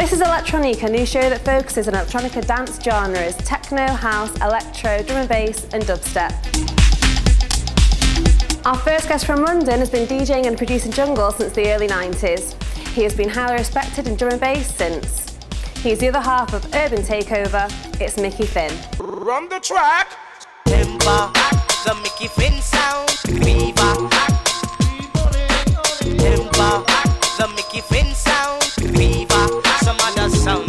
This is Elek Tronique, a new show that focuses on electronica dance genres, techno, house, electro, drum and bass and dubstep. Our first guest from London has been DJing and producing jungle since the early 90s. He has been highly respected in drum and bass since. He's the other half of Urban Takeover. It's Mickey Finn. Run the track! Timber, the Mickey Finn sound. Fever. Timber, the Mickey Finn sound. Fever, some other sound.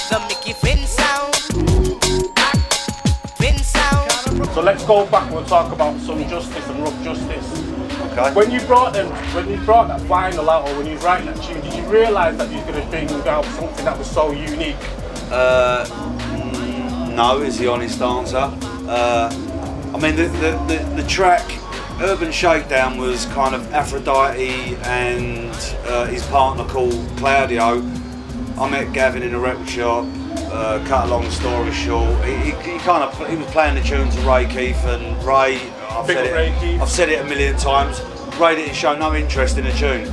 The Mickey Finn sound. Finn sound. So let's go back. We'll talk about some justice and rough justice. Okay. When you brought that vinyl out, or when you was writing that tune, did you realise that you were going to bring out something that was so unique? No, is the honest answer. I mean, the track Urban Shakedown was kind of Aphrodite and his partner called Claudio. I met Gavin in a record shop. Cut a long story short, he was playing the tune to Ray Keith, and Ray, I've said it a million times, Ray didn't show no interest in the tune.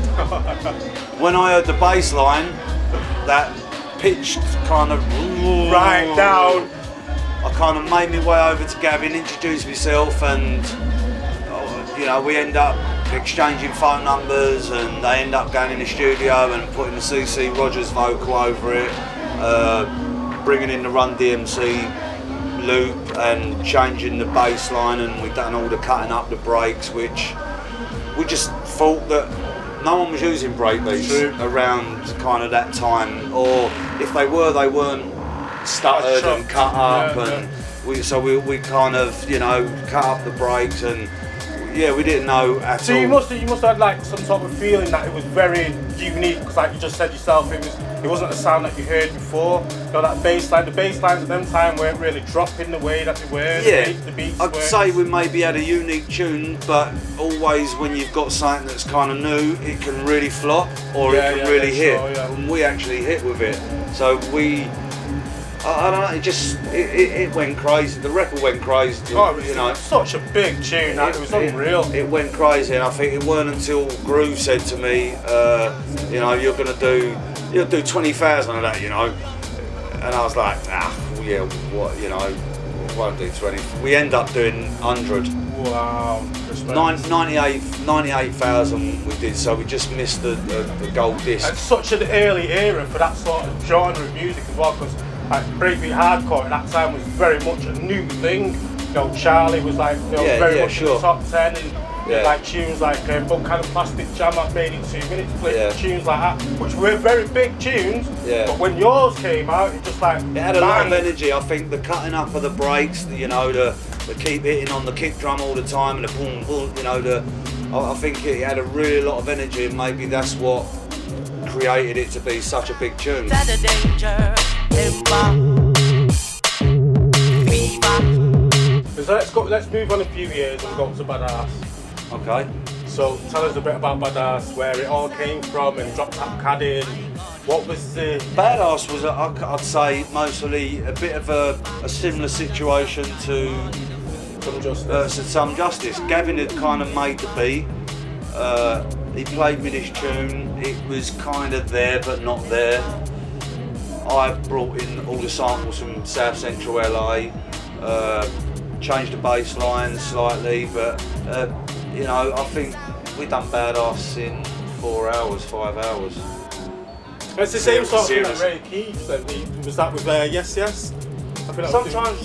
When I heard the bass line, that pitched kind of right down, I kind of made my way over to Gavin, introduced myself, and you know, we end up exchanging phone numbers, and they end up going in the studio and putting the CC Rogers vocal over it, bringing in the Run DMC loop and changing the bass line, and we've done all the cutting up the breaks, which we just thought that no one was using breakbeats around kind of that time, or if they were, they weren't stuttered and cut up, and we kind of, you know, cut up the breaks, and yeah, we didn't know at all. So you must have had like some sort of feeling that it was very unique, because like you just said yourself, it wasn't a sound that you heard before. You know, that bass line, the bass lines at them time weren't really dropping the way that they were. Yeah, the beats I'd say we maybe had a unique tune, but always when you've got something that's kind of new, it can really flop, or it can really hit. Sure, yeah. And we actually hit with it. So I don't know, it went crazy. The record went crazy. Oh, you know, such a big tune. It was unreal. It went crazy, and I think it weren't until Groove said to me, you know, you'll do 20,000 of that, you know. And I was like, yeah, what, you know, won't do 20. We end up doing 100. Wow. 98,000 we did, so we just missed the gold disc. It's such an early era for that sort of genre of music as well, because like breakbeat hardcore at that time was very much a new thing. You know, Charlie was like, you know, very much in the top 10, and like tunes like Some Kind of Plastic Jam I've made in 2 minutes, tunes like that, which were very big tunes. But when yours came out, it just like it had a lot of energy. I think the cutting up of the breaks, you know, the keep hitting on the kick drum all the time, and the boom boom, you know, I think it had a really lot of energy, and maybe that's what created it to be such a big tune. So let's move on a few years and go to Badass. Okay. So tell us a bit about Badass, where it all came from, and Drop Top Caddy. What was the... Badass was, I'd say, mostly a bit of a similar situation to Some Justice. Gavin had kind of made the beat. He played me this tune. It was kind of there, but not there. I brought in all the samples from South Central LA, changed the bass line slightly, but you know, I think we done Badass in 4 hours, 5 hours. It's the same sort of thing that Ray Keith said. Was that with Yes Yes? I think sometimes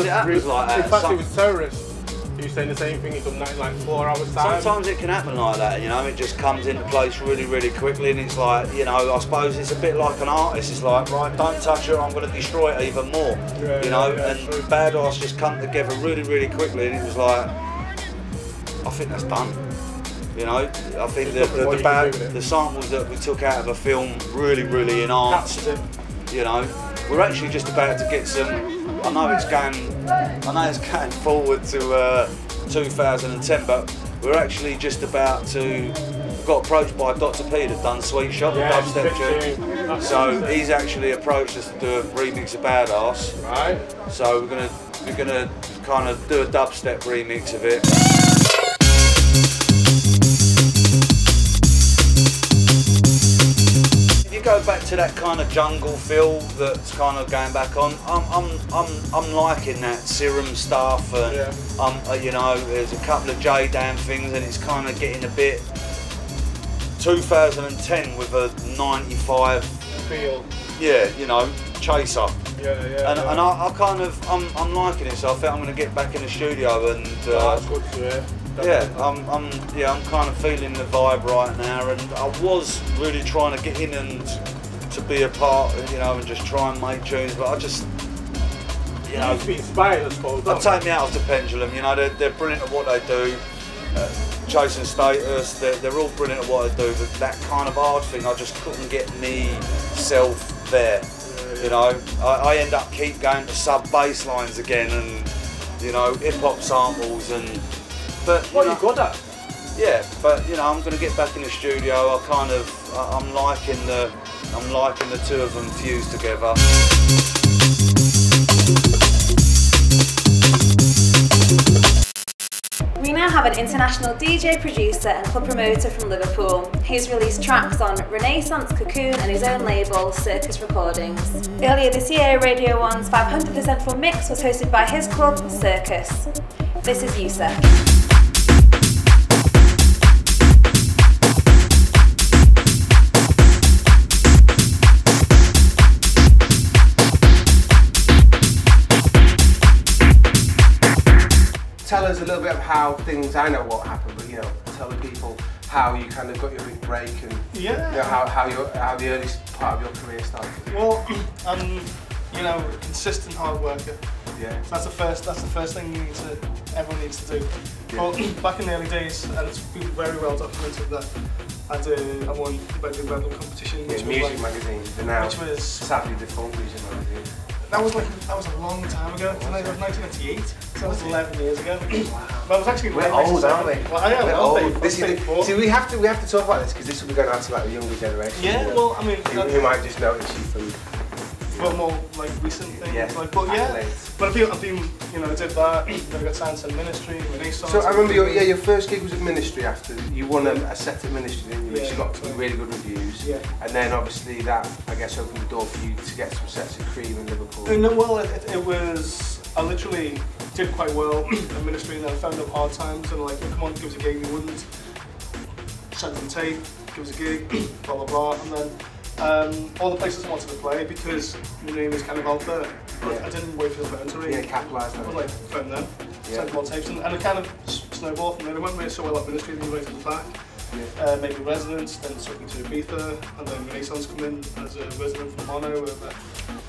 it happens like that. In fact, it was Terrorist. He was saying the same thing. He's done that in like 4 hours time. Sometimes it can happen like that, you know. It just comes into place really, really quickly, and it's like, you know, I suppose it's a bit like an artist. It's like, right, don't touch it, or I'm going to destroy it even more. You know. And Badass just come together really, really quickly, and it was like, I think that's done. You know, I think the samples that we took out of a film really, really enhanced it. You know, we're actually just about to get some. I know it's going forward to 2010, but we're actually just about to. Got approached by Dr. P that done Sweet Shop, dubstep tune. So he's actually approached us to do a remix of Badass. Right. So we're gonna kind of do a dubstep remix of it. back to that kind of jungle feel that's kind of going back on. I'm liking that serum stuff, and you know, there's a couple of J-Dam things, and it's kind of getting a bit 2010 with a 95 feel. Yeah, you know, chaser. And I kind of, I'm liking it, so I think I'm going to get back in the studio and. That's good to hear. I'm kind of feeling the vibe right now, and I was really trying to get in and to be a part, you know, and just try and make tunes, but I just, you know, be inspired, I suppose. I'll take me out of the pendulum. You know, they're brilliant at what they do. Chasing status, they're all brilliant at what they do, but that kind of art thing, I just couldn't get myself there. You know, I end up keep going to sub bass lines again, and you know, hip hop samples and. But what you good at? Yeah, but you know, I'm going to get back in the studio. I'm liking the two of them fused together. We now have an international DJ, producer and club promoter from Liverpool. He's released tracks on Renaissance, Cocoon and his own label, Circus Recordings. Earlier this year, Radio 1's 500% Full Mix was hosted by his club, Circus. This is Yusuf. Tell us a little bit of how things, I know what happened, but you know, tell the people how you kind of got your big break and you know, how the earliest part of your career started. Well, you know, a consistent hard worker. Yeah. So that's the first thing everyone needs to do. Yeah. Well, back in the early days, and it's been very well documented that I won the Random competition. Yeah, music magazine, which was sadly defunct music magazine. That was a long time ago. That was 1998, so that was 11 years ago. Wow. But I was actually we're old, aren't we? Well, I am old. See, we have to talk about this because this will be going out to like the younger generation. Yeah, you know, well, I mean, who might just notice you from more like recent things. Yeah, like, but yeah, but I've been, you know, I did that. Then I got signed to Ministry, Renaissance. So I remember your first gig was at Ministry after you won a set at Ministry, didn't you? Which you got really good reviews. Yeah. And then obviously that, I guess, opened the door for you to get some sets of Cream in Liverpool. No, well, it was, I literally did quite well at Ministry, and then I found up hard times, and like, come on, give us a gig, we wouldn't. Sent them tape, give us a gig, blah blah blah, and then all the places I wanted to play, because the name is kind of out there. I didn't wait for the phone to ring. Yeah, capitalised on it. I was like, phone them, sent them all tapes, and it kind of snowballed from there. It went really so well at Ministry, then invited us back. Yeah. Maybe residents, then took me to Ibiza, and then Renaissance come in as a resident from Mono over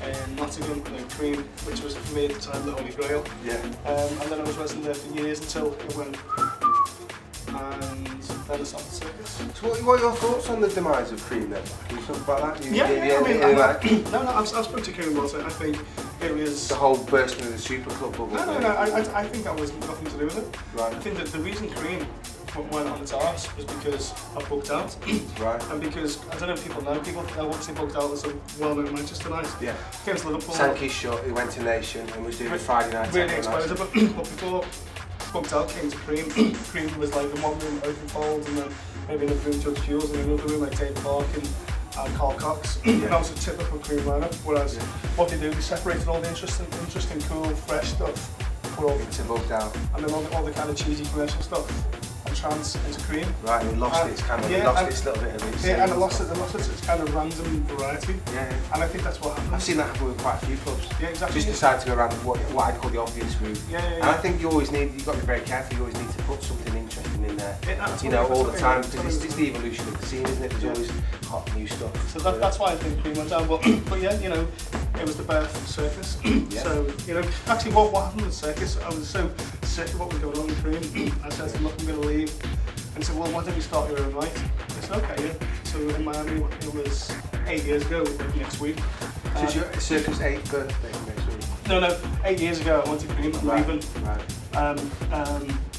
in Nottingham, and then Cream, which was for me at the time the Holy Grail. Yeah. And then I was resident there for years until it went. And then I started Circus. So what are your thoughts on the demise of Cream then? Can you talk about that? I've spoken to Cream about it. I think it was... The whole bursting of the Super Club bubble? No, I think that was nothing to do with it. Right. I think that the reason Cream went on its arse was because I booked out. Right. And because, I don't know if people know, people obviously booked out as a well-known Manchester night. Yeah. Against Liverpool. Sankey's shut, he went to Nation and was doing the Friday night. Really exposed it, but before booked out came to Cream. Cream was like a one-room open fold, and then maybe another room Judge Jules, and another room like Dave Clark and Carl Cox. That was a typical Cream lineup, whereas what they do, they separated all the interesting, cool, fresh stuff. Into booked out. And then all the kind of cheesy commercial stuff and trance into Cream. Right, and it lost its kind of, its little bit of its... Yeah, and it lost its kind of random variety. Yeah. And I think that's what happened. I've seen that happen with quite a few clubs. Yeah, exactly. Just decide to go around what I'd call the obvious route. Yeah. And I think you've got to be very careful, you always need to put something interesting in there. Yeah, you know, all the time, because it's the evolution of the scene, isn't it? There's always hot new stuff. So that's why I think Cream went down, but yeah, you know, it was the birth of Circus. Yeah. So, you know, actually what happened with Circus, I was so sick of what was going on in Cream. I said to him, look, I'm going to leave. And he said, well, why don't you start your own night? I said, okay, yeah. So in Miami, it was 8 years ago, next week. So it's your Circus 8th birthday next week? No, 8 years ago I went to Cream, I'm leaving. Right.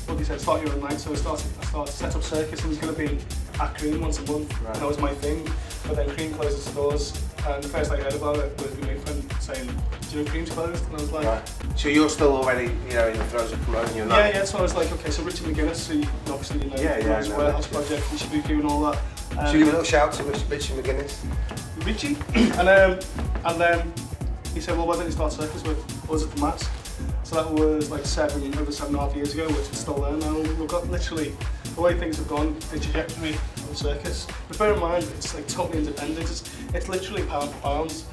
What he said, start your own night. So I started to set up Circus, and it was going to be at Cream once a month. Right. That was my thing. But then Cream closed its doors, and the first I heard about it was my friend saying, do you know Cream's closed? And I was like... Right. So you're still already, you know, in the throes of promoting your night? Yeah, so I was like, okay, so Richard McGuinness, so obviously you know, Warehouse Project, and Shibuku and all that, Should we give a little shout to Richie McGuinness? Richie, and then he said, well, why don't you start circus with us at the Mats? So that was like over 7.5 years ago, which is still there now. We've got literally, the way things have gone, the trajectory of the circus. But bear in mind, it's like totally independent. It's literally pound for pound.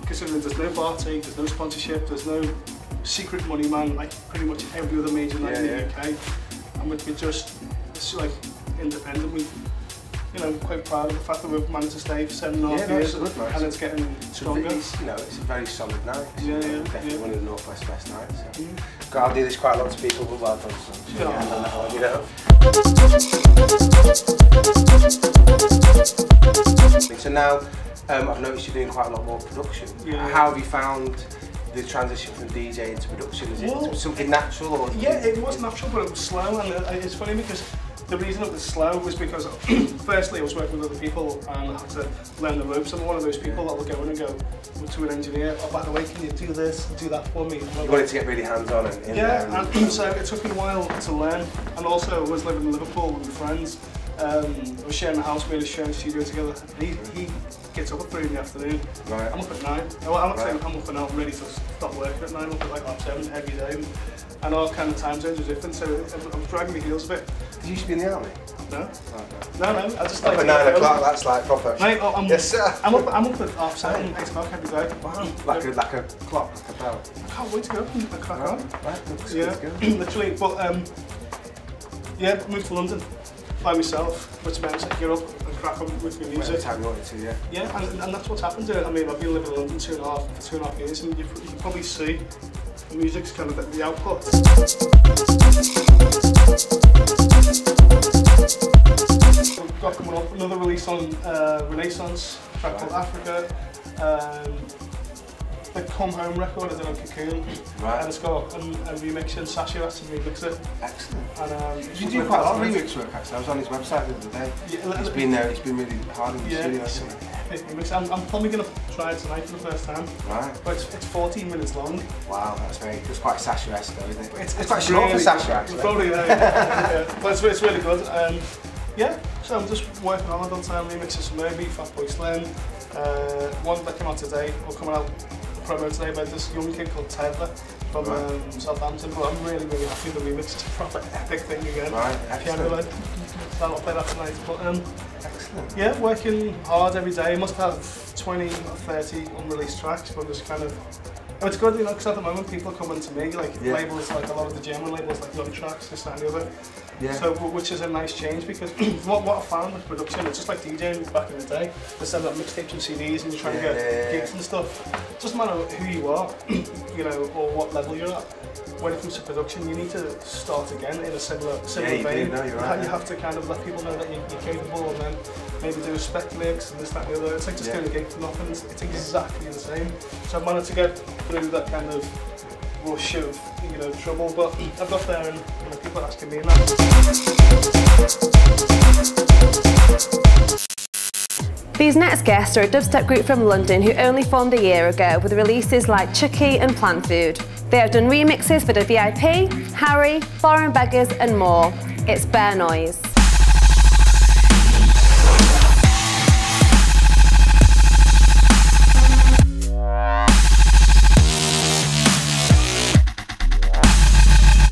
Considering there's no bar take, there's no sponsorship, there's no secret money man, like pretty much every other major night in the UK. And we're just, it's like independent. We, you know, quite proud of the fact that we've managed to stay for 7.5 years, and it's getting stronger. It's, you know, it's a very solid night. Definitely one of the Northwest best nights. So. I do this quite a lot to people, but well done, son. You know. So now, I've noticed you're doing quite a lot more production. How have you found the transition from DJ into production? Is it something natural? Or yeah, it was natural, but it was slow, and it's funny because the reason it was slow was because firstly I was working with other people and I had to learn the ropes. I'm one of those people that will go in and go to an engineer, oh by the way, can you do this, do that for me? You wanted to get really hands-on and in there. And so it took me a while to learn, and also I was living in Liverpool with friends. I was sharing a house, we were sharing a studio together. He gets up at 3 in the afternoon. Right. I'm up at 9. I'm not saying I'm up and out, I'm ready to stop working at 9, I'm up at like half 7 every day. And all kind of time zones are different, so I'm dragging my heels a bit. Did you used to be in the army? No. No, I just like. Up at 9 o'clock, that's like proper. Mate, yes, sir. I'm up at half 7, 8 o'clock every day. Wow. Like a clock, like a bell. I can't wait to go and crack on. Right. Yeah, literally. But yeah, moved to London by myself, which meant I could get up and crack on with my music. Time you wanted to, yeah. Yeah, and that's what's happened to it. I mean, I've been living in London 2.5 years, and you can probably see the music's kind of the output. We've got coming up another release on Renaissance, a track called Africa. The Come Home record is on Cocoon, and it's got a remix, and Sasha has to remix it. Excellent. And you do quite a lot of remix work actually. I was on his website the other day. Yeah, he's been there, he's been really hard in the studio. I'm probably going to try it tonight for the first time. Right. But it's 14 minutes long. Wow, that's quite Sasha-esque though, isn't it? It's quite short for Sasha actually. Probably, yeah. But it's really good. Yeah, so I'm just working on it all the time, remixes from Moby, Fatboy Slim. One that came out today, or coming out promo today by this young kid called Tedler from Southampton, but I'm really happy the remix is a proper epic thing again. Right, piano led. I'll play that tonight. But excellent. Yeah, working hard every day. I must have 20 or 30 unreleased tracks, but just kind of. It's good, you know, because at the moment people are coming to me, like labels, like a lot of the German labels, like Young Tracks, this, that, and the other. Yeah. So, which is a nice change because what I found with production, it's just like DJing back in the day. They send out mixtapes and CDs and you're trying to get gigs and stuff. It doesn't matter who you are, you know, or what level you're at. When it comes to production, you need to start again in a similar vein. No, you're right. You have to kind of let people know that you're capable, and then maybe do a spec mix and this, that, and the other. It's like just doing a gig for nothing. It's exactly the same. So I've managed to get through that kind of rush of, you know, trouble, but I've got there, and you know, people are asking me now. These next guests are a dubstep group from London who only formed a year ago with releases like Chucky and Plant Food. They have done remixes for the VIP, Harry, Foreign Beggars and more. It's Bare Noise.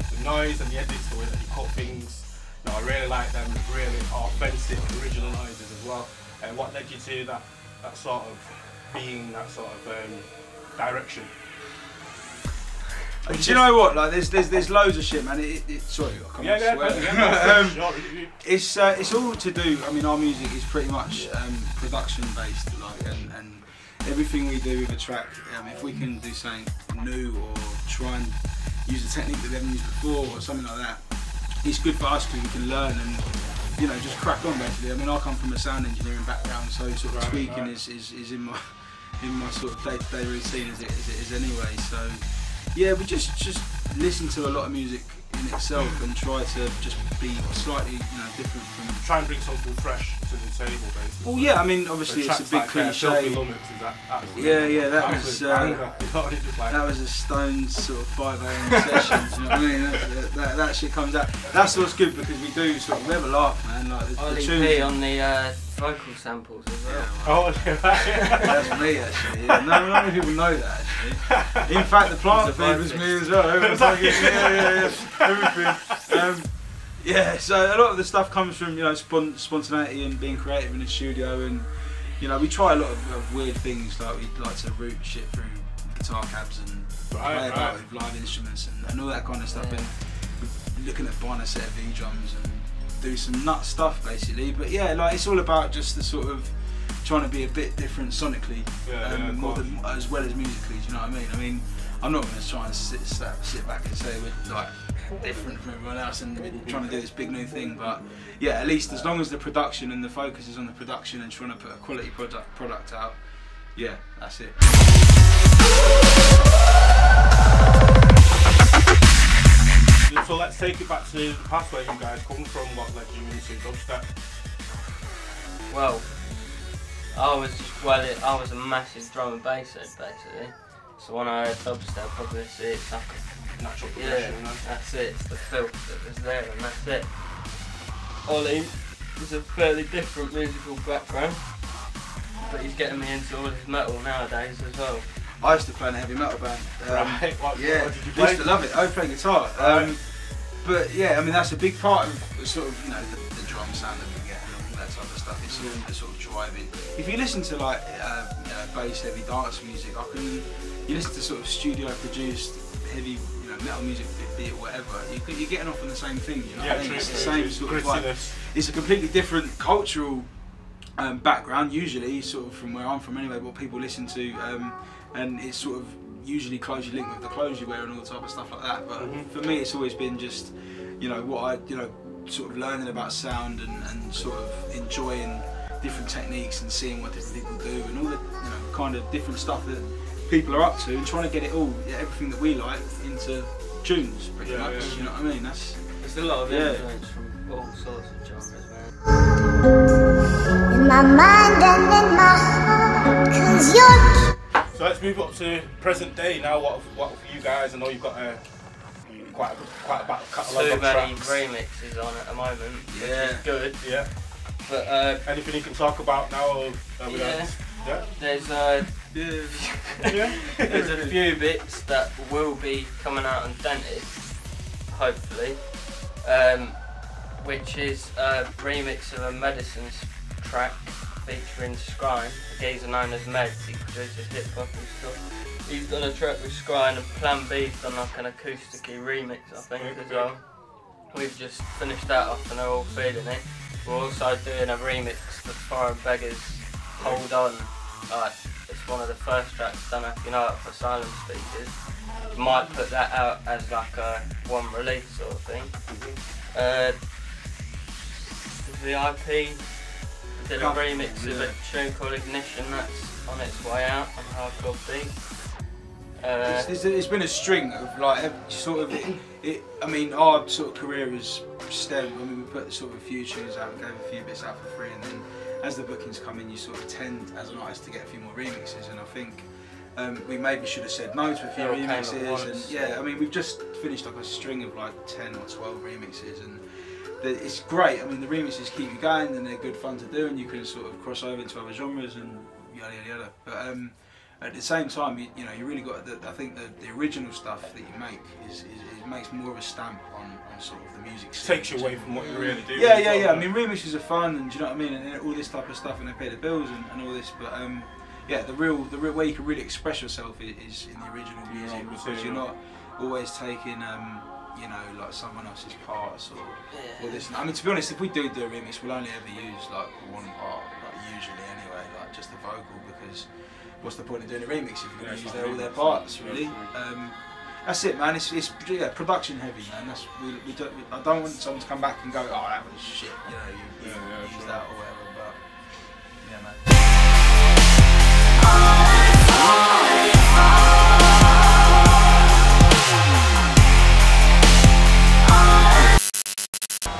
The noise and the edits, the way that you cut things, you know, I really like them, really authentic, original noises as well. And what led you to that sort of being that sort of direction? Do you know what? Like, there's loads of shit, man. Sorry, I can't swear. It's all to do. I mean, our music is pretty much production based, like, and everything we do with a track. If we can do something new or try and use a technique that we haven't used before or something like that, it's good for us because we can learn and, you know, just crack on basically. I mean, I come from a sound engineering background, so sort of tweaking is in my sort of day-to-day routine as it is anyway. So yeah, we just listen to a lot of music in itself and try to just be slightly, you know, different from. Try and bring something fresh to the table, basically. Well, yeah, I mean, obviously it's a big cliche. Yeah, that was a stone sort of 5 AM session. You know what I mean? That shit comes out. That's what's good because we do sort of, we have a laugh, man. Like the Ollie P on the vocal samples as well. Oh, that's me actually. Yeah. No, not many people know that actually. In fact, the plant feed was me as well. Everything. Yeah, so a lot of the stuff comes from, you know, spontaneity and being creative in the studio, and you know, we try a lot of weird things, like we like to root shit through guitar cabs and play about with live instruments and all that kind of stuff, and we're looking at buying a set of V-drums and do some nut stuff basically. But yeah, like it's all about just the sort of trying to be a bit different sonically, as well as musically. Do you know what I mean? I mean, I'm not going to try and sit back and say we're like different from everyone else and we're trying to do this big new thing. But yeah, at least as long as the production and the focus is on the production and trying to put a quality product out, yeah, that's it. So let's take it back to the past where you guys come from. What led you into dubstep? Well, I was a massive drum and bass head basically. So when I heard dubstep, obviously it's like a natural progression. That's it. It's the filth that was there, and that's it. Ollie is a fairly different musical background, but he's getting me into all this metal nowadays as well. I used to play in a heavy metal band. Right. What did you play? I used to love it. I play guitar. But yeah, I mean that's a big part of sort of, you know, the drum sound that we get and all that type of stuff. It's all the sort of driving. If you listen to like you know, bass heavy dance music, you listen to sort of studio produced heavy, you know, metal music, beat or whatever, you're getting off on the same thing. You know, I think it's the same sort of like, it's a completely different cultural background usually, sort of from where I'm from anyway, what people listen to, and it's sort of usually closely linked with the clothes you wear and all the type of stuff like that. But for me, it's always been just, you know, what I, you know, sort of learning about sound and sort of enjoying different techniques and seeing what different people do and all the, you know, kind of different stuff that people are up to, and trying to get it all, everything that we like, into tunes pretty much. You know what I mean? There's a lot of influence from all sorts of genres, man. In my mind and in my heart, 'cause you're. So let's move up to present day now. What for you guys? I know you've got quite a back catalogue of tracks. Too many remixes on at the moment, which is good. Yeah. But anything you can talk about now? There's there's a few bits that will be coming out and dented, hopefully, which is a remix of a Medicines track featuring Scrine, a geezer known as Meds. He produces hip hop and stuff. He's done a track with Scrine, and Plan B's done like an acoustic-y remix, I think, as well. We've just finished that off and they're all feeling it. We're also doing a remix for Foreign Beggars, Hold On. It's one of the first tracks, don't know if you know it, for Silent Speakers. You might put that out as like a one release sort of thing. VIP did a remix of a tune called Ignition that's on its way out on Hardcore Beat. It's been a string of like sort of I mean, our sort of career has stemmed. I mean, we put sort of a few tunes out and gave a few bits out for free, and then as the bookings come in, you sort of tend as an artist to get a few more remixes. And I think we maybe should have said no to a few remixes. And yeah, I mean, we've just finished like a string of like 10 or 12 remixes, and it's great. I mean, the remixes keep you going and they're good fun to do, and you can sort of cross over into other genres and yada yada yada. But at the same time, you know, you really got I think the original stuff that you make it makes more of a stamp on sort of the music scene. Takes you away from what you really do. Yeah. I mean, remixes are fun, and do you know what I mean, and all this type of stuff, and they pay the bills and all this. But yeah, the real way you can really express yourself is in the original music, because you're not always taking you know, like someone else's parts or this. I mean, to be honest, if we do a remix, we'll only ever use like one part, like usually anyway, like just the vocal, because what's the point of doing a remix if you're going to use all their parts, really? That's it, man. It's production heavy, man. That's I don't want someone to come back and go, oh, that was shit, you know, you use that or whatever. But yeah, man.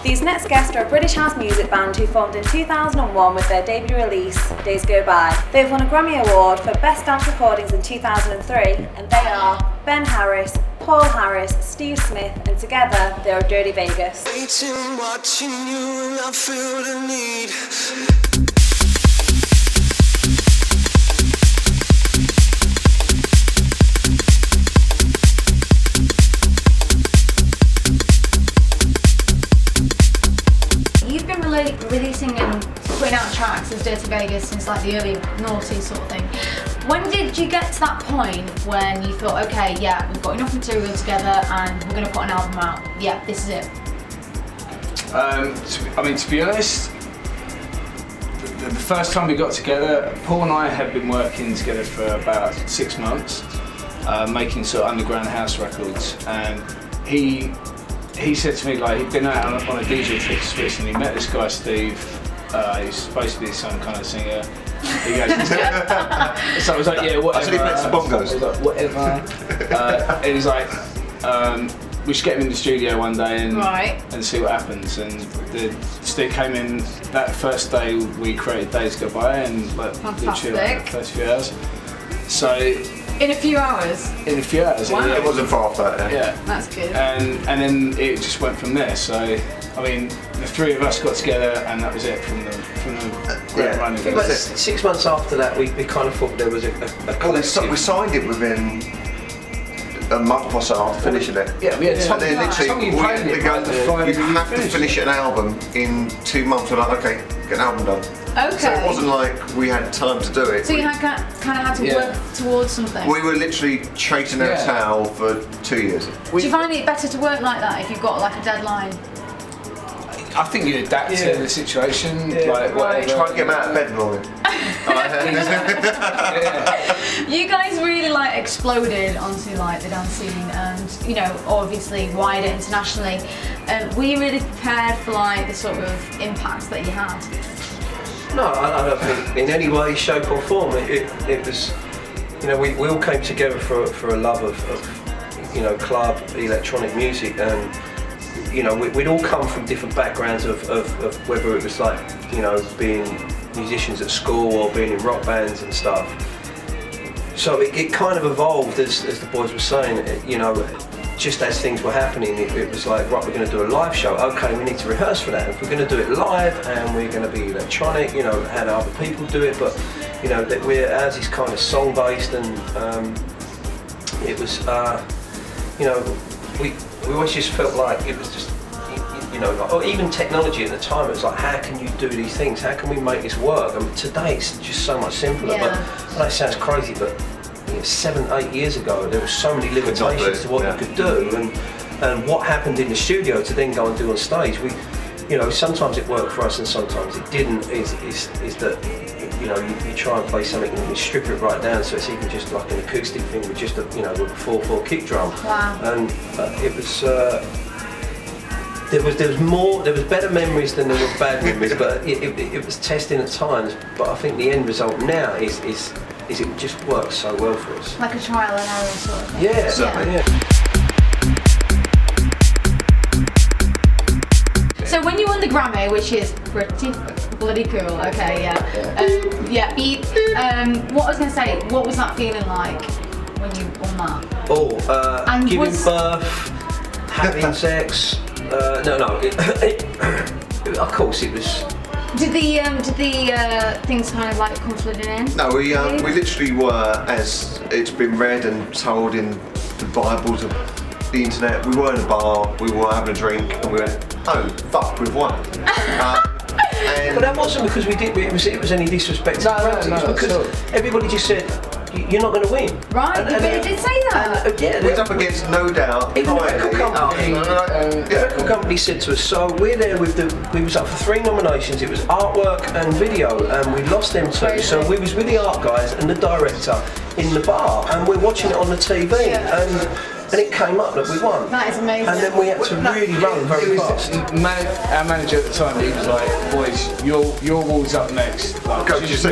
These next guests are a British house music band who formed in 2001 with their debut release, Days Go By. They've won a Grammy Award for Best Dance Recordings in 2003, and they are Ben Harris, Paul Harris, Steve Smith, and together they are Dirty Vegas. Waiting, watching you, and I feel the need. writing and putting out tracks as Dirty Vegas since like the early noughties sort of thing. When did you get to that point when you thought, okay, yeah, we've got enough material together and we're going to put an album out? Yeah, this is it. I mean, to be honest, the first time we got together, Paul and I had been working together for about 6 months, making sort of underground house records, and he said to me, like, he'd been out on a DJ trip to Switzerland, he met this guy Steve, he's supposed to be some kind of singer. He goes, so I was like, yeah, whatever. I said he played some bongos. I was like, whatever. And he's like, we should get him in the studio one day and see what happens. And Steve came in that first day. We created Days Go By, and like literally like the first few hours. So in a few hours. In a few hours. Wow. It wasn't far off that. Yeah. That's good. And then it just went from there. So I mean, the three of us got together, and that was it from the ground running. But 6 months after that, we kind of thought there was a we signed it within a month or so after finishing it. Yeah, we had and then literally you have to finish an album in 2 months. We're like, okay, get an album done. Okay. So it wasn't like we had time to do it. So you had kind of had to work towards something. We were literally chasing our tail for 2 years. Do you find it better to work like that if you've got like a deadline? I think you adapt to the situation, like whatever. Try and get them out of bed in the morning. You guys really like exploded onto like the dance scene, and you know, obviously wider internationally. Were you really prepared for like the sort of impacts that you had? No, I don't think in any way, shape or form. It was, you know, we all came together for a love of you know, club, electronic music, and you know, we'd all come from different backgrounds of whether it was like, you know, being musicians at school or being in rock bands and stuff. So it kind of evolved, as the boys were saying, you know, just as things were happening, it was like, right, we're going to do a live show. Okay, we need to rehearse for that. If we're going to do it live and we're going to be electronic, you know, how do other people do it? But, you know, ours is kind of song-based, and it was, you know, we always just felt like it was just, you know, or even technology at the time, it was like, how can you do these things? How can we make this work? And today it's just so much simpler. But that sounds crazy, but you know, 7, 8 years ago, there were so many limitations to what you could do, and what happened in the studio to then go and do on stage. You know, sometimes it worked for us and sometimes it didn't. Is that, you know, you try and play something and you strip it right down so it's even just like an acoustic thing with just a, you know, with a 4/4 kick drum. Wow. And it was. There was better memories than there were bad memories, but it was testing at times. But I think the end result now is it just works so well for us. Like a trial and error sort of thing. Yeah, certainly. Yeah. So when you won the Grammy, which is pretty bloody cool, okay, what I was going to say, what was that feeling like when you won that? Giving birth, having sex. No. Of course it was. Did the things kind of like come flooding in? No, we literally were, as it's been read and told in the Bibles of the internet. We were in a bar, we were having a drink, and we went, oh fuck, we've won. But that wasn't because it was any disrespect to it was because everybody just said, you're not going to win. Right, but it did say that. We're up against No Doubt. Even the record company said to us, so we're there with we was up for 3 nominations. It was artwork and video, and we lost them 2. So we was with the art guys and the director in the bar, and we're watching it on the TV, and it came up that we won. That is amazing. And then we had to really run very fast. Our manager at the time, he was like, boys, your wall's up next. Like, just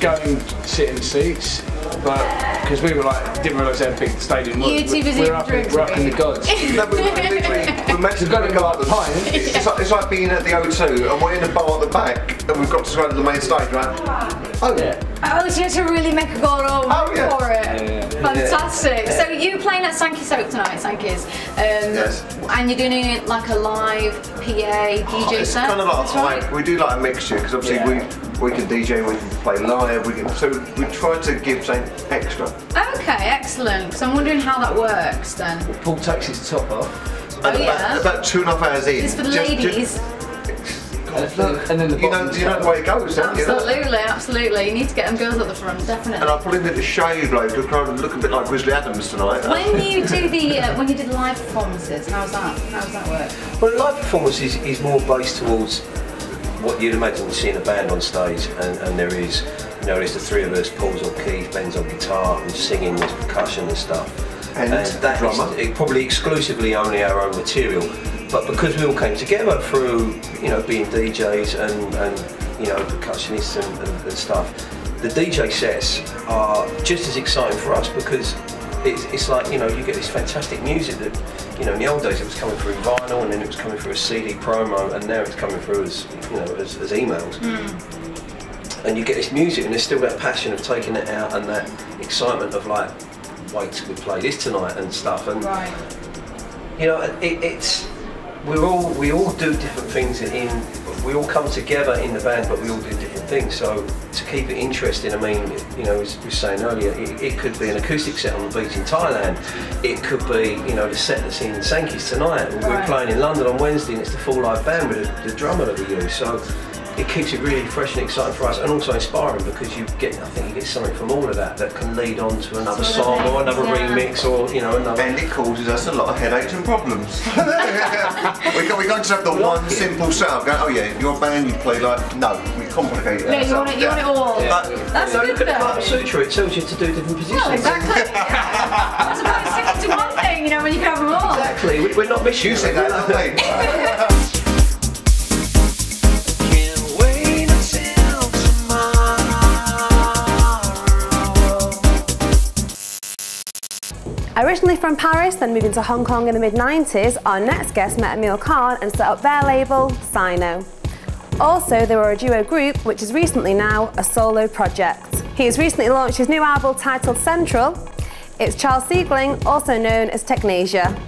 go and sit in the seats. But because we were like, didn't realise how big the stadium was. We're up in the gods. No, but we're meant to go up the pine. It's like being at the O2 and we're in a bar at the back and we've got to go to the main stage, right? Oh yeah. Oh, so you had to really make a go for it. Fantastic. So you playing at Sankey Soap tonight, Sankey's, yes. And you're doing like a live PA DJ it's set. Kind of like we do like a mixture because obviously we can DJ, we can play live, so we try to give something extra. Okay, excellent. So I'm wondering how that works then. Paul takes his top off. About 2.5 hours in. It's for the ladies. And then you know the way it goes, don't you? Absolutely. You need to get them girls at the front, definitely. And I put him in the shade, like, to kind of look a bit like Grizzly Adams tonight. When you do when you did live performances, how does that work? Well, live performance is more based towards what you'd imagine to see in a band on stage, and there is, there's the three of us, Paul's on keys, Ben's on guitar, and singing, there's percussion and stuff. And that drummer. Is probably exclusively only our own material. But because we all came together through, being DJs and percussionists and stuff, the DJ sets are just as exciting for us because it's like, you get this fantastic music that, in the old days it was coming through vinyl and then it was coming through a CD promo, and now it's coming through as emails. And you get this music and there's still that passion of taking it out and that excitement of like, wait till we play this tonight and stuff. And we all do different things we all come together in the band, but we all do different things. So to keep it interesting, I mean, as we were saying earlier, it could be an acoustic set on the beach in Thailand. It could be, the set that's in Sankey's tonight. We're playing in London on Wednesday, and it's the full live band with the drummer that we use. So it keeps it really fresh and exciting for us, and also inspiring because I think you get something from all of that can lead on to another song or another remix or another. And it causes us a lot of headaches and problems. we can't just have the one simple sound. Go, oh yeah, your band you play like no, we complicate it. No, you want it all. Yeah. That's good. Look at the part of suture, it tells you to do different positions. Well, exactly. It's about sticking to one thing, when you can have them all. Exactly. We're not missing you. Say that, don't we? Originally from Paris, then moving to Hong Kong in the mid-90s, our next guest met Emil Khan and set up their label, Sino. Also, they were a duo group, which is recently now a solo project. He has recently launched his new album titled Central. It's Charles Siegling, also known as Technasia.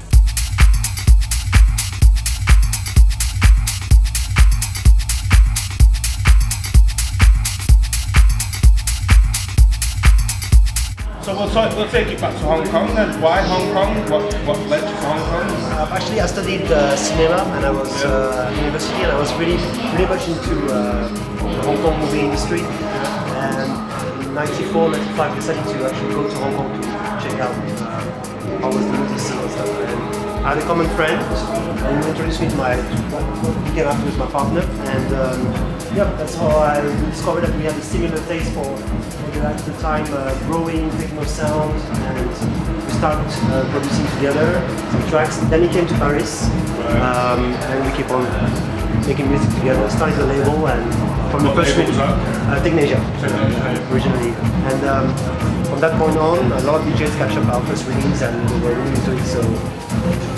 So we'll take it back to Hong Kong then. Why Hong Kong? What led you to Hong Kong? Actually, I studied cinema and I was at university, and I was really much into the Hong Kong movie industry. And in '94, '95, I decided to actually go to Hong Kong to check out how was the movie scene and stuff. And I had a common friend, and he introduced me to became afterwards my partner, and that's how I discovered that we had a similar taste for at the time growing techno sound, and we started producing together some tracks. Then he came to Paris, and we keep on making music together. Started the label, and from the first label was that? Technasia originally, and from that point on, a lot of DJs catch up our first release, and we were really into it. So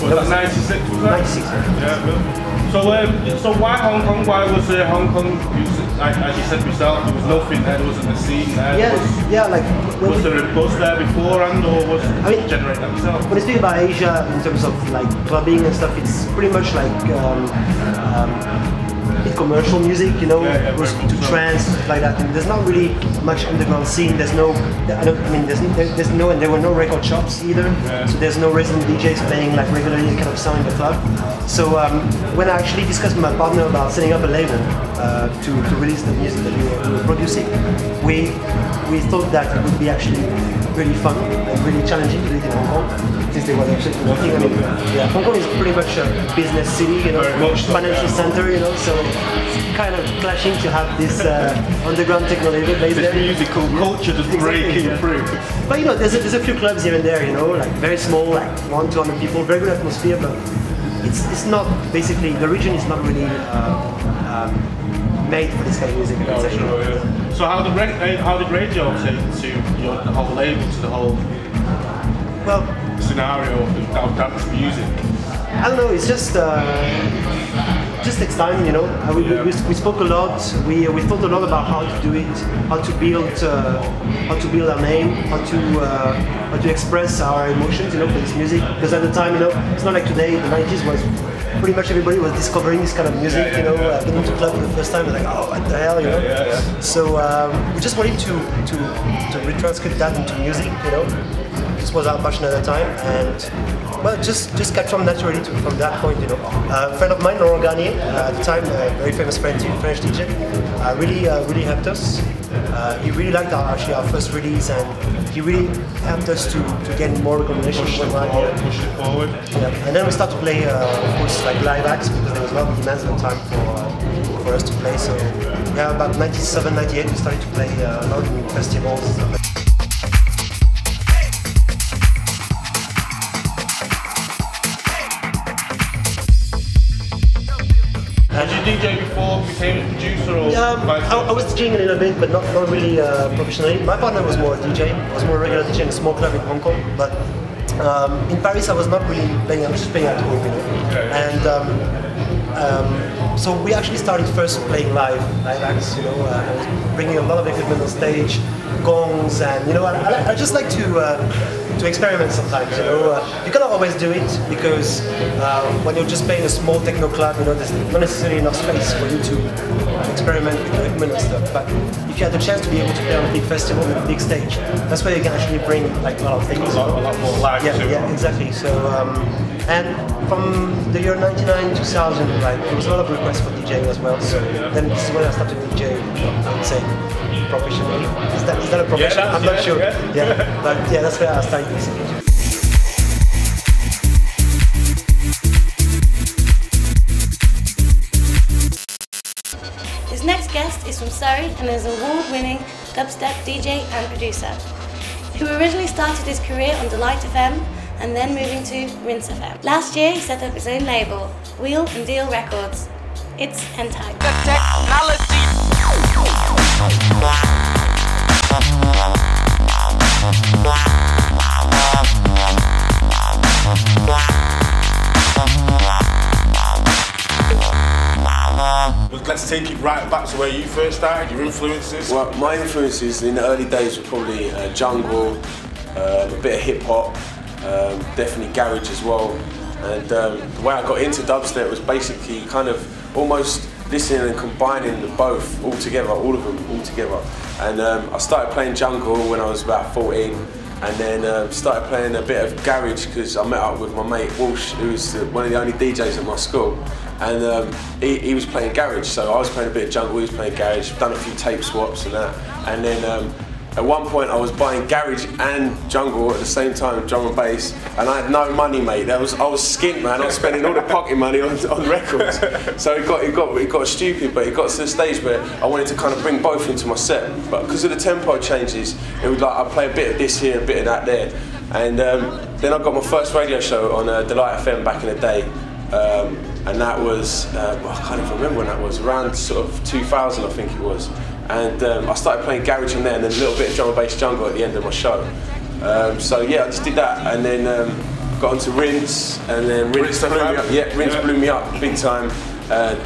was that 96? Was that? 96. Yeah. So why Hong Kong? Why was Hong Kong music? As you said yourself, there was nothing there. There wasn't a scene there. Was there a buzz there beforehand, or was it generate that yourself? When you speak about Asia in terms of like clubbing and stuff, it's pretty much like commercial music, was into trance, stuff like that. And there's not really much underground scene. There's no, there's no, and there were no record shops either. Yeah. So there's no resident DJs playing like regularly kind of sound in the club. So when I actually discussed with my partner about setting up a label to release the music that we were producing, we thought that it would be actually really fun and really challenging to do it in Hong Kong, since there was absolutely nothing. I mean, Hong Kong is pretty much a business city, financial center, so it's kind of clashing to have this underground techno label based there. Musical culture just breaking through. But there's a few clubs here and there, like very small, like 100-200 people, very good atmosphere, but it's not, basically, the region is not really made for this kind of music. So how did radio take to the whole label, to the whole scenario of dance music? I don't know, it's just takes time, we spoke a lot, we thought a lot about how to do it, how to build our name, how to express our emotions, for this music, because at the time, it's not like today. The 90s was pretty much everybody was discovering this kind of music, getting into club for the first time, like, oh, what the hell, So we just wanted to retranscript that into music, This was our passion at the time, and well, just kept from naturally from that point, you know. A friend of mine, Laurent Garnier, at the time, a very famous French DJ, really helped us. He really liked actually our first release, and he really helped us to gain more recognition. Pushed it forward. Yeah. And then we started to play, of course, like live acts, because there was a lot of demands at the time for us to play. So yeah, about 97, 98, we started to play a lot in festivals. Did you DJ before you became a producer? Or I was DJing a little bit, but not really professionally. My partner was more a DJ. I was more a regular DJ in a small club in Hong Kong. But in Paris, I was not really playing. I was just playing at home, you know. Okay. And so we actually started first playing live acts. You know, I was bringing a lot of equipment on stage, gongs, and you know, I just like to experiment sometimes. You know, you cannot always do it because when you're just playing a small techno club, you know, there's not necessarily enough space for you to experiment with your equipment and stuff. But if you had the chance to be able to play on a big festival with a big stage, that's where you can actually bring like a lot of things. A lot more live. Yeah, exactly. So and from the year 99, 2000, like there was a lot of requests for DJing as well. So then this is when I started DJing. I would say professionally. Is that a profession? Yeah, I'm not sure. Yeah, but yeah, that's where I started basically. His next guest is from Surrey and is an award-winning dubstep DJ and producer, who originally started his career on Delight FM and then moving to Rinse FM. Last year he set up his own label, Wheel and Deal Records. It's Hentai. Let's take it right back to where you first started, your influences. Well, my influences in the early days were probably jungle, a bit of hip hop, definitely garage as well. And the way I got into dubstep was basically kind of almost listening and combining the both all together, all of them all together. And I started playing jungle when I was about 14, and then started playing a bit of garage because I met up with my mate Walsh, who was one of the only DJs at my school. And he was playing garage, so I was playing a bit of jungle, he was playing garage, done a few tape swaps and that. And then at one point I was buying garage and jungle at the same time, drum and bass, and I had no money, mate. I was skint, man. I was spending all the pocket money on records. So it got stupid, but it got to the stage where I wanted to kind of bring both into my set. But because of the tempo changes, it was like I'd play a bit of this here, a bit of that there. And then I got my first radio show on Delight FM back in the day. And that was, I can't even remember when that was, around sort of 2000 I think it was. And I started playing garage on there and then a little bit of drum and bass jungle at the end of my show. So yeah, I just did that and then got onto Rinse, and then Rinse blew me up. Yeah, Rinse blew me up big time.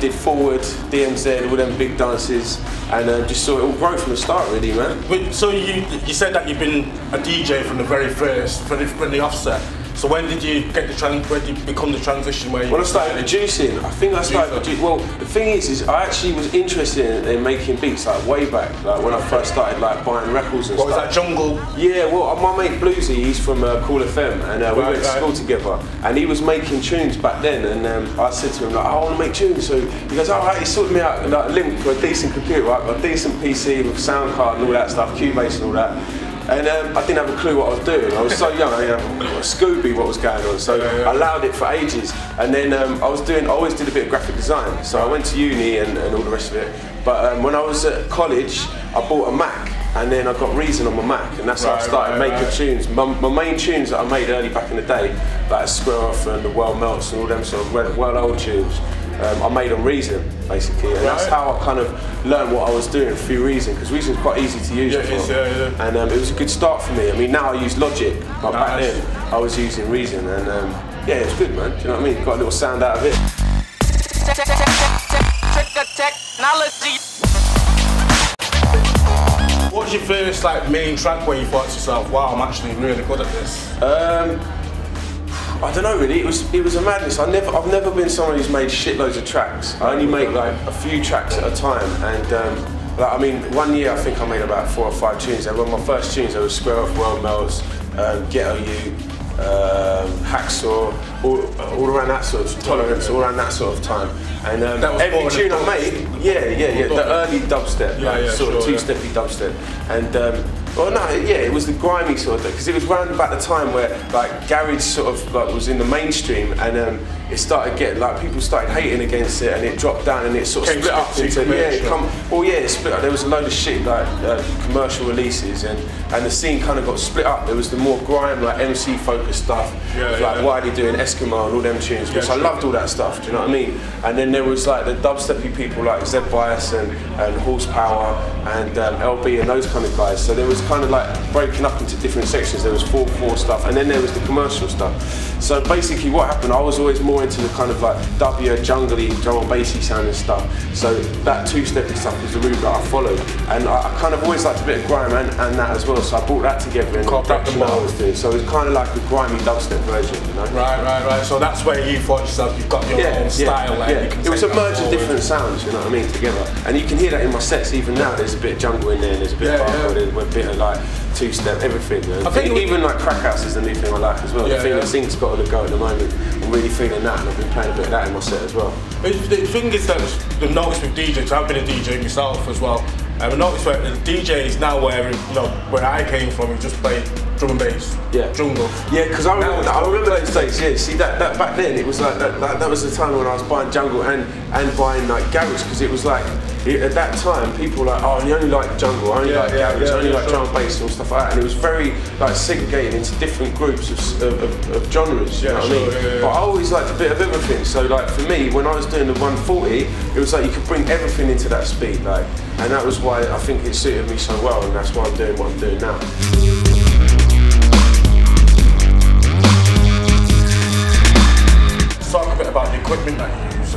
Did Forward, DMZ, all them big dances, and just saw it all grow from the start really, man. So you said that you've been a DJ from the very first, from the offset. So when did you when did you become the transition where you... When I started producing, I think I started producing... Well, the thing is I actually was interested in making beats like way back, like when I first started like buying records and stuff. What was that, jungle? Yeah, well, my mate Bluesy, he's from Cool FM, and we went to school together, and he was making tunes back then, and I said to him, like, I want to make tunes, so he goes, all right, he sorted me out like, a link for a decent computer, right, a decent PC with sound card and all that stuff, Cubase and all that. And I didn't have a clue what I was doing. I was so young, I Scooby what was going on. So I allowed it for ages. And then I always did a bit of graphic design. So I went to uni and all the rest of it. But when I was at college, I bought a Mac. And then I got Reason on my Mac. And that's how I started making tunes. My main tunes that I made early back in the day, like Square Off and The World Melts and all them sort of well old tunes, I made on Reason, basically, and that's how I kind of learned what I was doing through Reason, because Reason's quite easy to use and it was a good start for me. I mean, now I use Logic, but back then I was using Reason, and yeah, it's good, man, do you know what I mean? Got a little sound out of it. What was your first main track where you thought to yourself, wow, I'm actually really good at this? I don't know really, it was a madness. I've never been someone who's made shitloads of tracks. I only make like a few tracks at a time, and I mean, one year I think I made about 4 or 5 tunes. They were my first tunes. They were Square Off, World Melts, Ghetto You, Hacksaw, all around that sort of Tolerance, all around that sort of time. And every tune I made, the early dubstep, sort of two-steppy dubstep. And well, no, it was the grimy sort of thing, because it was around about the time where like garage sort of like was in the mainstream, and it started getting like people started hating against it, and it dropped down and it sort of split up into it split up. There was a load of shit like commercial releases, and the scene kind of got split up. There was the more grime like MC focused stuff, like Wiley doing Eskimo and all them tunes, which I loved all that stuff. Do you know what I mean? And then there was like the dubsteppy people like Zed Bias and Horsepower and LB and those kind of guys. So there was kind of like breaking up into different sections. There was 4/4 stuff, and then there was the commercial stuff. So basically what happened, I was always more into the kind of like W, jungly, drum and bassy sounding stuff. So that two-steppy stuff was the route that I followed. And I kind of always liked a bit of grime and that as well. So I brought that together and that's what I was doing. So it was kind of like a grimy dubstep version, you know? Right. So that's where you thought yourself, you've got your own style. It was a merge of different sounds, you know what I mean, together. And you can hear that in my sets even now. There's a bit of jungle in there, and there's a bit of hardcore, there's a bit of like two-step, everything. You know? I think even like Crack House is the new thing I like as well. The thing that Zinc's got on the go at the moment. I'm really feeling that, and I've been playing a bit of that in my set as well. The thing is that the notice with DJs, I've been a DJ myself as well. I've noticed where the DJs now where I came from, we just played drum and bass, jungle. Yeah, because I remember those days. See that back then it was like that was the time when I was buying jungle and buying like garage, because it was like at that time people were like, oh, you only like jungle, I only like garage, I only like drum and bass and stuff like that, and it was very like segregated into different groups of genres. You know what I mean? But I always liked a bit of everything. So like for me, when I was doing the 140, it was like you could bring everything into that speed, like, and that was why I think it suited me so well, and that's why I'm doing what I'm doing now. Talk a bit about the equipment that you use.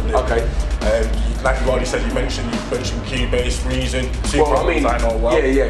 Like you already said, you mentioned Cubase, Reason,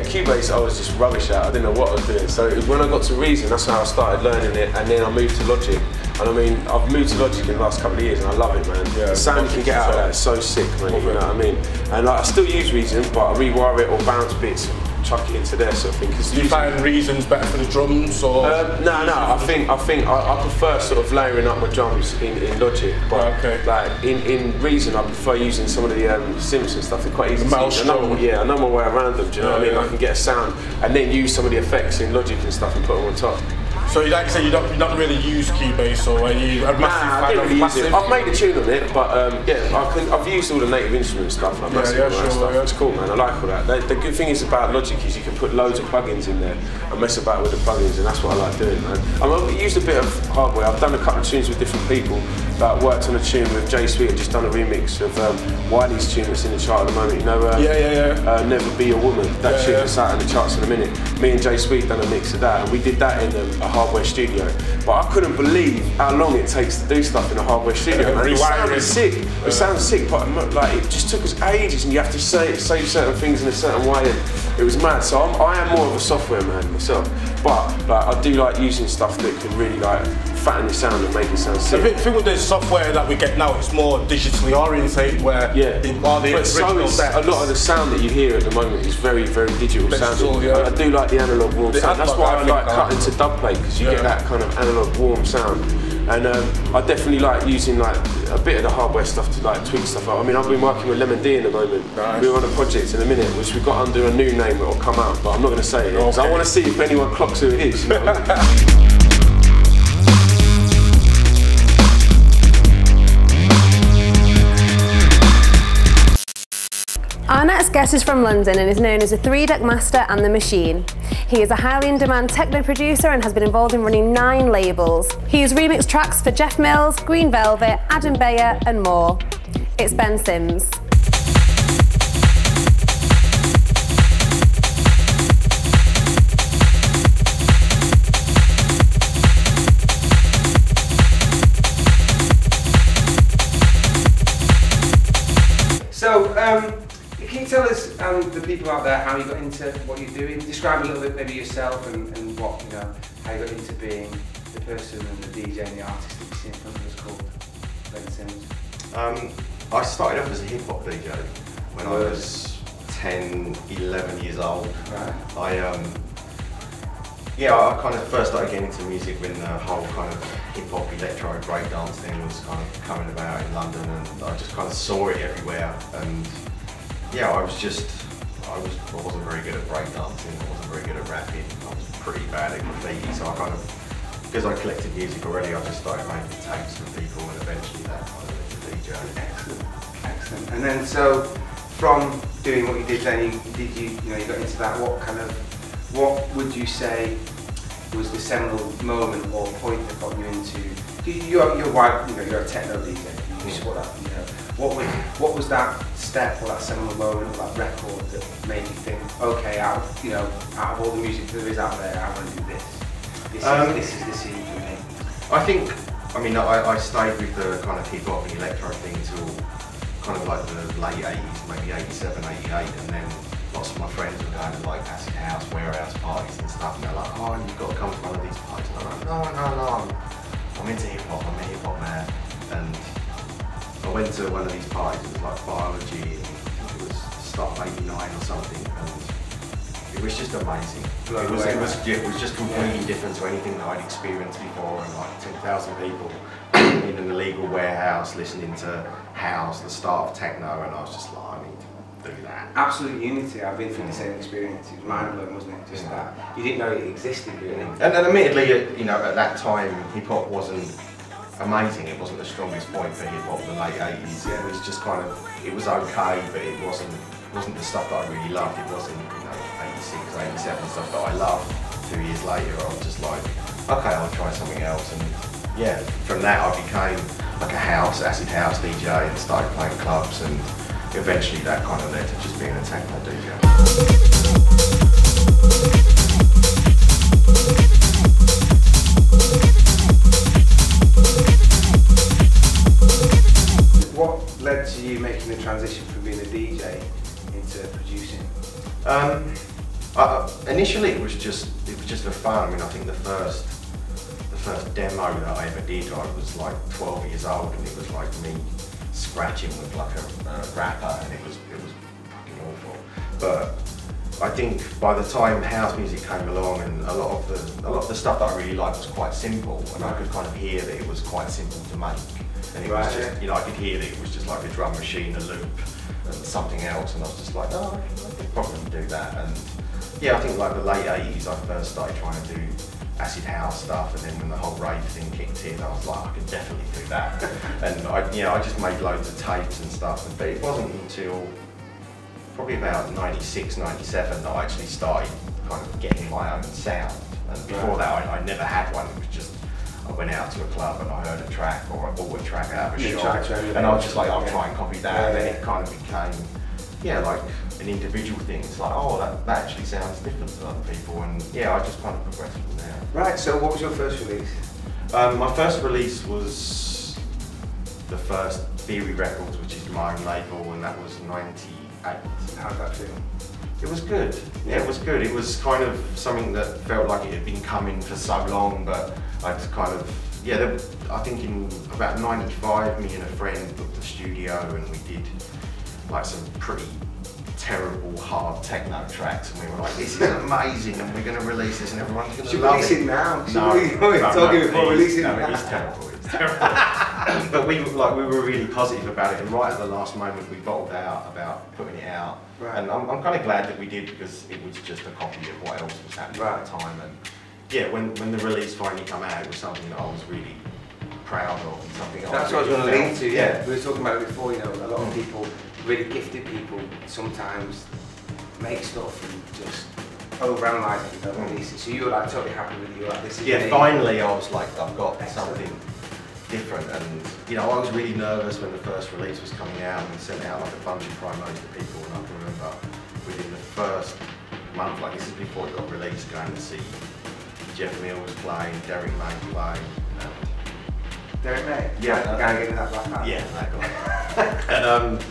Cubase I was just rubbish at. I didn't know what I was doing. So it was when I got to Reason, that's how I started learning it, and then I moved to Logic. And I mean, I've moved to Logic in the last couple of years, and I love it, man. The sound you can get out of that is so sick, man. You know what I mean? And like, I still use Reason, but I rewire it or bounce bits, chuck it into there sort of thing. Do you find Reason's better for the drums, or? No. I think I prefer sort of layering up my drums in Logic, but like in Reason, I prefer using some of the synths and stuff. They're quite easy to use. I know my way around them. Do you know what I mean? I can get a sound and then use some of the effects in Logic and stuff and put them on top. So like you say, you don't really use Cubase, or are you a massive fan of massive? I've made a tune on it, but I've used all the native instrument stuff, like massive and all that stuff. It's cool, man. I like all that. The good thing is about Logic is you can put loads of plugins in there and mess about with the plugins, and that's what I like doing, man. I've used a bit of hardware. I've done a couple of tunes with different people. Like worked on a tune with Jay Sweet and just done a remix of Wiley's tune that's in the chart at the moment. You know, Never Be a Woman. That tune that's out in the charts in a minute. Me and Jay Sweet done a mix of that, and we did that in a hardware studio. But I couldn't believe how long it takes to do stuff in a hardware studio, man. It sounded sick. It sounds sick, but like it just took us ages, and you have to say certain things in a certain way, and it was mad. So I am more of a software man myself, but like I do like using stuff that can really like fatten the sound and make it sound sick. I think with the software that we get now, it's more digitally orientated, where all the original sets. A lot of the sound that you hear at the moment is very, very digital sounding. I do like the analog warm sound. That's why I like cutting to dubplate, because you get that kind of analog warm sound. And I definitely like using like a bit of the hardware stuff to like tweak stuff up. I mean, I've been working with Lemon D in the moment. We're on a project in a minute, which we've got under a new name that will come out, but I'm not going to say it because I want to see if anyone clocks who it is. You know what I mean? Our next guest is from London and is known as the 3-Deck Master and the Machine. He is a highly in-demand techno producer and has been involved in running 9 labels. He has remixed tracks for Jeff Mills, Green Velvet, Adam Beyer and more. It's Ben Sims. So, can you tell us, the people out there, how you got into what you're doing? Describe a little bit maybe yourself and what, you know, how you got into being the person and the DJ and the artist that you see in front of us called Ben Sims. I started off as a hip hop DJ when I was 10, 11 years old. I Yeah, I kind of first started getting into music when the whole kind of hip-hop, electro, breakdance thing was kind of coming about in London, and I just kind of saw it everywhere. And yeah, I wasn't very good at breakdancing, I wasn't very good at rapping, I was pretty bad at graffiti, so I kind of, because I collected music already, I just started making tapes for people, and eventually that kind of led to DJ. Excellent, excellent. And then so, from doing what you did then, you got into that, what would you say was the seminal moment or point that got you into, you're a techno DJ, you support that, what was that step or that seminal moment or that record that made you think, okay, out of all the music there is out there, I want to do this. This is the scene for me. I stayed with the kind of hip hop and electro thing till kind of like the late 80s, maybe 87, 88, and then lots of my friends were going to like acid house, warehouse parties and stuff, and they're like, oh, you've got to come to one of these parties. And I'm like, no, I'm into hip hop, I'm a hip hop man. And I went to one of these parties, it was like biology, and I think it was start of 89 or something, and it was just amazing. It was just completely different to anything that I'd experienced before, and like 10,000 people in an illegal warehouse listening to house, the start of techno, and I was just like, I need to do that. Absolute unity. I've been through the same experience. It was mind blowing, wasn't it? Just that you didn't know it existed, really. And admittedly, at that time, hip hop wasn't amazing. It wasn't the strongest point for hip hop in the late 80s. It was just kind of, it was okay, but it wasn't the stuff that I really loved. It wasn't 86, 87 stuff that I loved. 2 years later, I was just like, okay, I'll try something else. And yeah, from that I became like a acid house DJ, and started playing clubs, and eventually that kind of led to just being a techno DJ. What led to you making the transition from being a DJ into producing? Initially it was just for fun. I mean, I think the first demo that I ever did, I was like 12 years old, and it was like me scratching with like a rapper, and it was fucking awful. But I think by the time house music came along, and a lot of the stuff that I really liked was quite simple, and I could kind of hear that it was quite simple to make, and it was just, I could hear that it was just like a drum machine, a loop, and something else, and I was just like, oh, I could probably do that. And yeah, I think like the late 80s, I first started trying to do acid house stuff, and then when the whole rave thing kicked in, I was like, I can definitely do that. And I just made loads of tapes and stuff, but it wasn't until probably about 96, 97 that I actually started kind of getting my own sound. And before that, I never had one. It was just, I went out to a club and I heard a track, or I bought a track out of a shop, and I was just like, I'll try and copy that, and then it kind of became, like an individual thing. It's like, oh, that actually sounds different to other people, and yeah, I just kind of progressed from there. Right, so what was your first release? My first release was the first Theory Records, which is my own label, and that was 98. How did that feel? It was good. Yeah, it was good. It was kind of something that felt like it had been coming for so long, but I just kind of, I think in about 95, me and a friend booked the studio, and we did like some pretty terrible hard techno tracks, and we were like, this is amazing, and we're going to release this, and everyone's going to love it. Should release it now. Release it now. It's terrible. It's terrible. But we were really positive about it, and right at the last moment we bottled out about putting it out. Right. And I'm kind of glad that we did, because it was just a copy of what else was happening at the time. And yeah, when the release finally came out, it was something that I was really proud of, and something that's what I was going to lead to. Yeah, we were talking about it before. A lot of people, really gifted people, sometimes make stuff and just overanalyze it and release it. So you were like totally happy with it. You were like, this is me. Finally I was like, I've got something different. And I was really nervous when the first release was coming out, and we sent out like a bunch of promos to people, and I can remember within the first month, like this is before it got released, going to see Jeff Mills playing, Derek May playing. Derek May? Yeah. Going to get that black hat? Yeah, that guy. And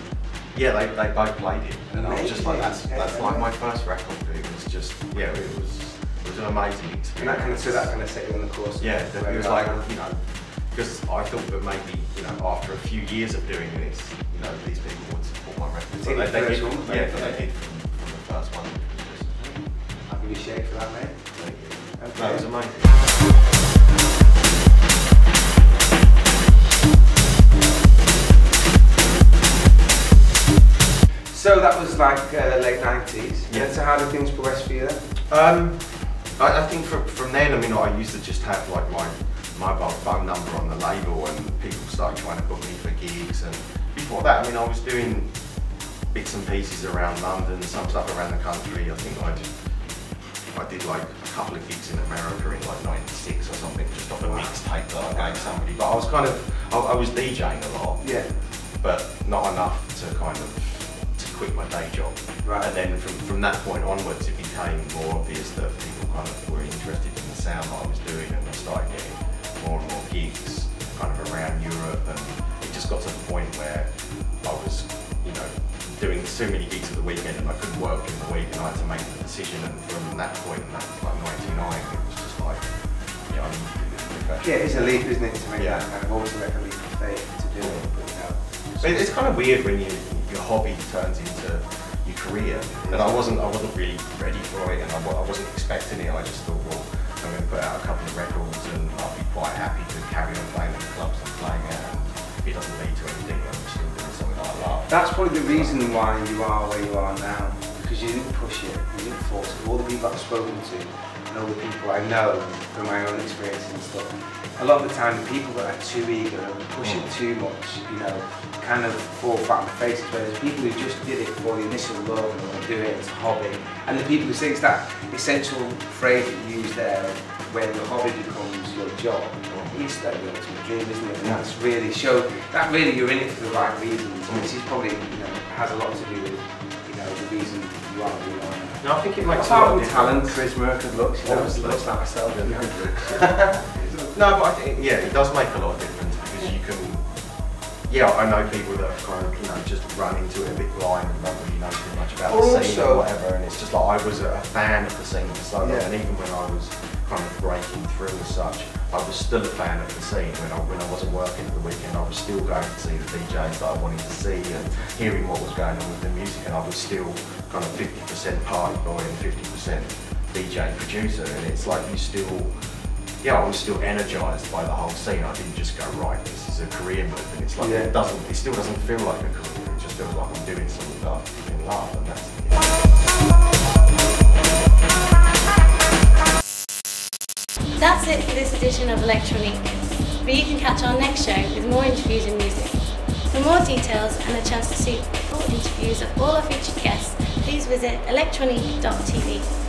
yeah, they both played it, and I was just like, that's like my first record. It was just, it was an amazing experience. And that kind of set you on the course. Yeah, it was like, because I thought that maybe, after a few years of doing this, these people would support my record. So they did from the first one. I'll give you a shake for that, mate. Thank you. That was amazing. So that was like late 90s. Yeah. So how did things progress for you then? I think from then, I mean, I used to just have like my mobile phone number on the label, and people started trying to book me for gigs. And before that, I mean, I was doing bits and pieces around London, some stuff around the country. I think I did like a couple of gigs in America in like '96 or something, just off a mixtape that I gave somebody. But I was kind of, I was DJing a lot, yeah, but not enough to kind of quit my day job. Right. And then from that point onwards, it became more obvious that people kind of were interested in the sound that I was doing, and I started getting more and more gigs kind of around Europe, and it just got to the point where I was, you know, doing so many gigs at the weekend and I couldn't work in the week, and I had to make the decision. And from that point, and that was like '99, it was just like, you know, I need to do this professionally. Yeah, it's a leap, isn't it, to make that kind of always like a leap of faith to do it. But it's kind of weird when your hobby turns into your career, and I wasn't really ready for it, and I wasn't expecting it. I just thought, well, I'm going to put out a couple of records and I'll be quite happy to carry on playing in the clubs I'm playing at, and if it doesn't lead to anything, I'm still doing something that I love. That's probably the reason why you are where you are now, because you didn't push it, you didn't force it. All the people I've spoken to, and all the people I know from my own experience and stuff, a lot of the time the people that are too eager and push it too much, you know, kind of fall flat on their faces, whereas people who just did it for the initial love and want to do it as a hobby, and the people who say it's that essential phrase that you use there, when your hobby becomes your job, it's like the ultimate dream, isn't it? And that's really that really you're in it for the right reasons, which is probably, you know, has a lot to do with, you know, the reason you are who you are. No, I think it makes a lot of talent, charisma, good looks, you know, looks like myself. No, but I think, yeah, it does make a lot of difference, because you can, I know people that have kind of, you know, just run into it a bit blind and don't really know too much about the scene or whatever, and it's just like, I was a fan of the scene for so long, and even when I was kind of breaking through as such, I was still a fan of the scene. When I wasn't working at the weekend, I was still going to see the DJs that I wanted to see and hearing what was going on with the music, and I was still kind of 50% party boy and 50% DJ producer, and it's like you still, I was still energised by the whole scene. I didn't just go, right, this is a career move, and it's like, it still doesn't feel like a career, it just feels like I'm doing something that I in love, and that's That's it for this edition of Elek Tronique, but you can catch our next show with more interviews and music. For more details and a chance to see full interviews of all our featured guests, please visit electronique.tv.